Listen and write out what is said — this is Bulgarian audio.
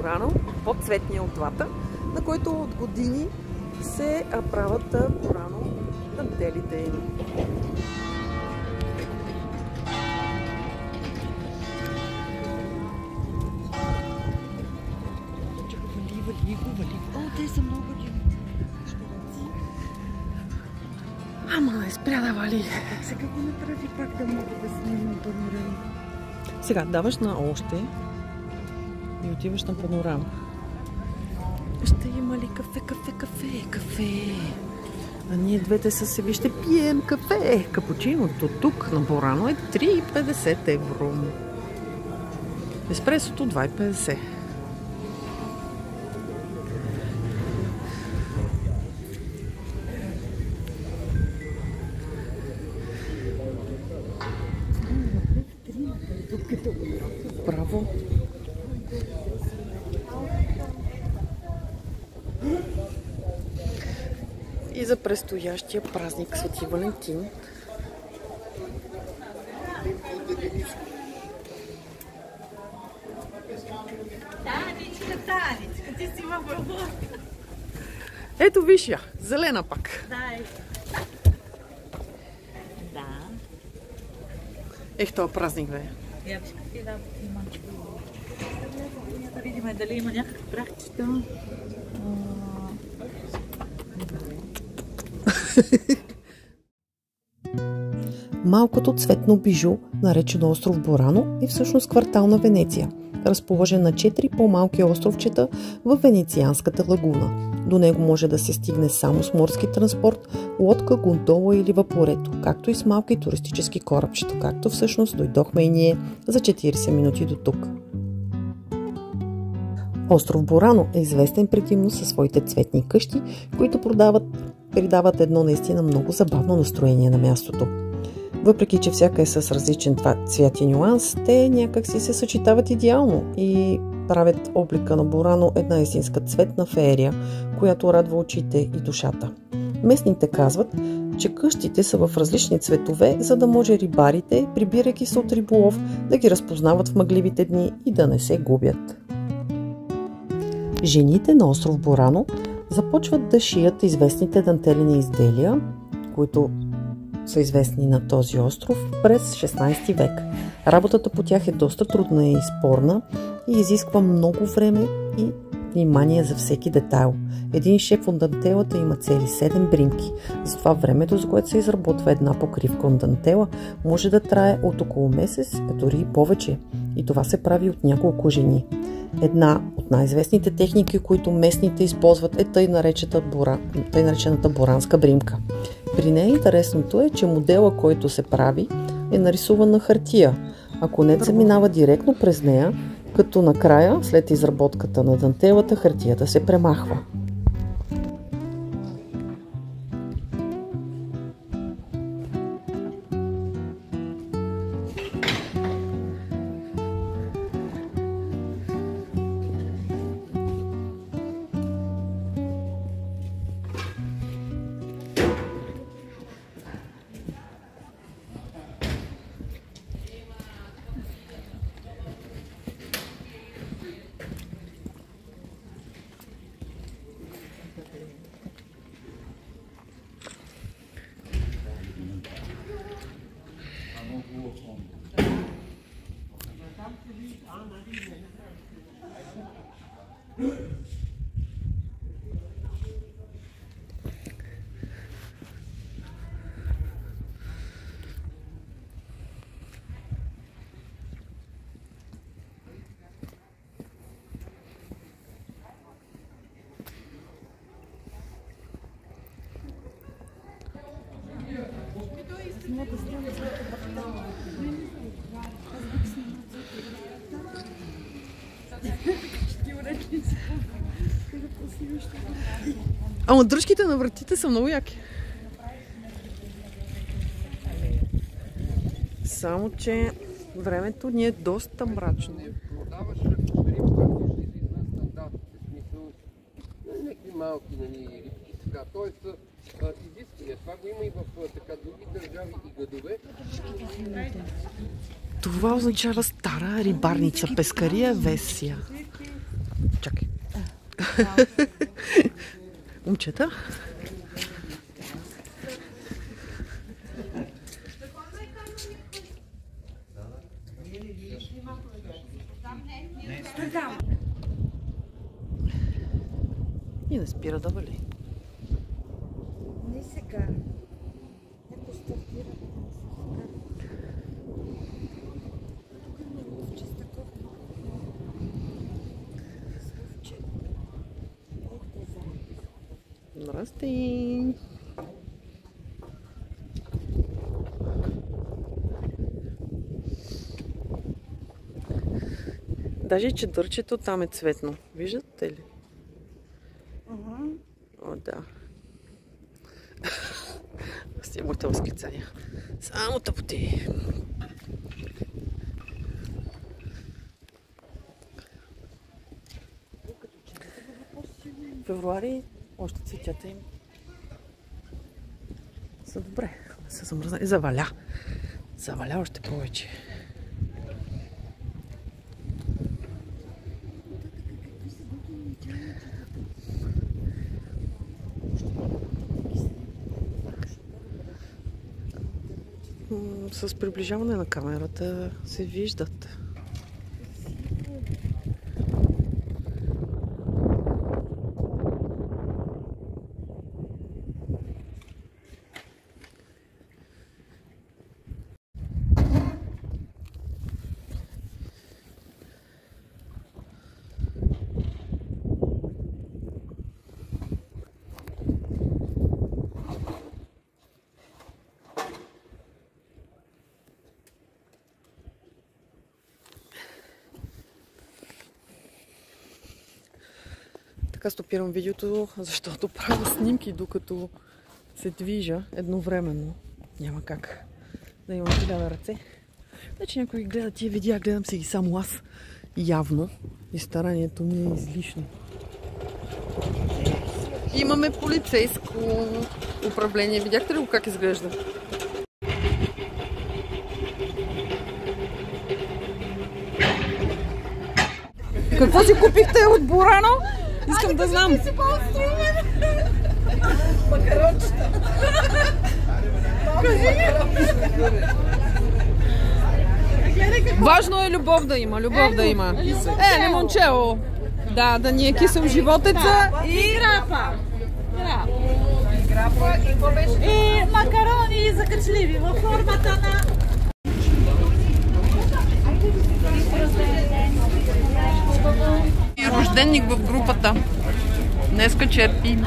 Борано, по-цветния от двата, на който от години се правят порано дантелите им. О, те са много дивни. Ама не спря да вали. Сега го направи пак да мога да снимам панорама. Сега даваш на още и отиваш на панорама. Ще има ли кафе? А ние двете със себе ще пием кафе. Капучиното тук на Борано е 3,50 евро. Еспресото 2,50. Браво! И за предстоящия празник Свети Валентин. Танечка, ти си във върху. Ето виж я, зелена пак. Да. Ех, този празник, бе. Я виж какви работи има. Да видим дали има някаква практика. Малкото цветно бижу, наречено остров Борано, е всъщност квартал на Венеция, разположен на 4 по-малки островчета в Венецианската лагуна. До него може да се стигне само с морски транспорт, лодка, гондола или вапорето, както и с малки туристически корабчета, както всъщност дойдохме и ние за 40 минути до тук. Остров Борано е известен предимно със своите цветни къщи, които придават едно наистина много забавно настроение на мястото. Въпреки че всяка е с различен цвят и нюанс, те някак си се съчетават идеално и правят облика на Борано една истинска цветна феерия, която радва очите и душата. Местните казват, че къщите са в различни цветове, за да може рибарите, прибирайки се от риболов, да ги разпознават в мъгливите дни и да не се губят. Жените на остров Борано започват да шият известните дантелени изделия, които са известни на този остров през 16 век. Работата по тях е доста трудна и спорна и изисква много време и внимание за всеки детайл. Един шев от дантелата има цели 7 бринки. Затова времето, за което се изработва една покривка от дантела, може да трае от около месец, а дори и повече. И това се прави от няколко жени. Една от най-известните техники, които местните използват, е тъй наречената боранска бримка. При нея интересното е, че модела, който се прави, е нарисуван на хартия, а конец се минава директно през нея, като накрая, след изработката на дантелата, хартията се премахва. Ама дръжките на вратите са много яки. Само, че времето ни е доста мрачно. Някакви малки рибки така. Тоест, изисквания. Това го има и в така други държави и градове. Това означава стара рибарница, пескария Весия. Момчета? И не спира да вали. Не сега. Ето стартира. Тук има ловче с такова. Ловче. Ох, те за. Здрасти! Даже чадърчето там е цветно. Виждате ли? О, да. С тия моите възклицания. Само тъпоти. Февруари още цветята им са добре. Не са замръзнали. Заваля. Заваля още повече. С приближаване на камерата се виждат. Така стопирам видеото, защото правя снимки докато се движа едновременно. Няма как да имам 1000 ръце. Значи някой гледа тия видеа, гледам си ги само аз. Явно. И старанието ми е излишно. Имаме полицейско управление. Видяхте ли го как изглежда? Какво си купихте от Бурано? Искам да знам. Макарончета. Важно е любов да има. Любов да има. Лимончело. Да ни е кисел животеца и грапа. И макарони закачливи във формата на... Рожденник в групата. Днеска черпи